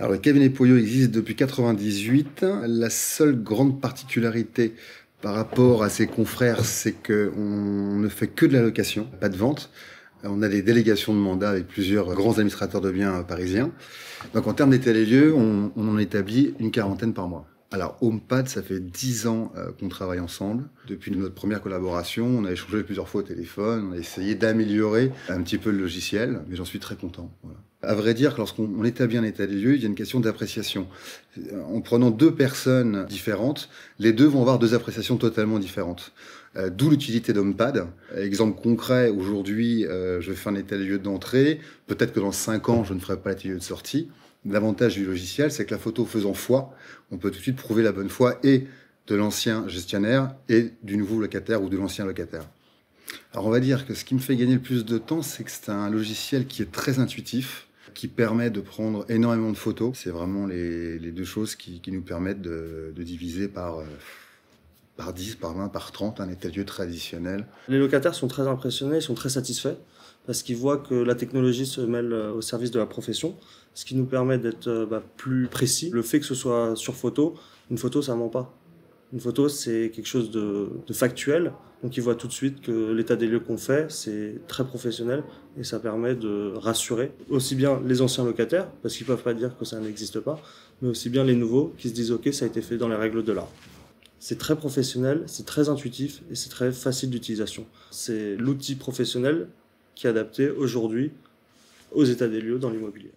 Alors, le cabinet Poyo existe depuis 98. La seule grande particularité par rapport à ses confrères, c'est qu'on ne fait que de la location, pas de vente. On a des délégations de mandat avec plusieurs grands administrateurs de biens parisiens. Donc, en termes d'état des lieux, on en établit une quarantaine par mois. Alors, HomePad, ça fait 10 ans qu'on travaille ensemble. Depuis notre première collaboration, on a échangé plusieurs fois au téléphone, on a essayé d'améliorer un petit peu le logiciel, mais j'en suis très content. Voilà. À vrai dire, lorsqu'on établit un état des lieux, il y a une question d'appréciation. En prenant deux personnes différentes, les deux vont avoir deux appréciations totalement différentes. D'où l'utilité d'HomePad. Exemple concret, aujourd'hui, je fais un état des lieux d'entrée. Peut-être que dans 5 ans, je ne ferai pas l'état des lieux de sortie. L'avantage du logiciel, c'est que la photo faisant foi, on peut tout de suite prouver la bonne foi et de l'ancien gestionnaire et du nouveau locataire ou de l'ancien locataire. Alors on va dire que ce qui me fait gagner le plus de temps, c'est que c'est un logiciel qui est très intuitif, qui permet de prendre énormément de photos. C'est vraiment les deux choses qui nous permettent de diviser par 10, par 20, par 30 un état de lieu traditionnel. Les locataires sont très impressionnés, ils sont très satisfaits parce qu'ils voient que la technologie se mêle au service de la profession, ce qui nous permet d'être plus précis. Le fait que ce soit sur photo, une photo ça ment pas. Une photo c'est quelque chose de factuel, donc ils voient tout de suite que l'état des lieux qu'on fait c'est très professionnel et ça permet de rassurer aussi bien les anciens locataires, parce qu'ils peuvent pas dire que ça n'existe pas, mais aussi bien les nouveaux qui se disent ok ça a été fait dans les règles de l'art. C'est très professionnel, c'est très intuitif et c'est très facile d'utilisation. C'est l'outil professionnel qui est adapté aujourd'hui aux états des lieux dans l'immobilier.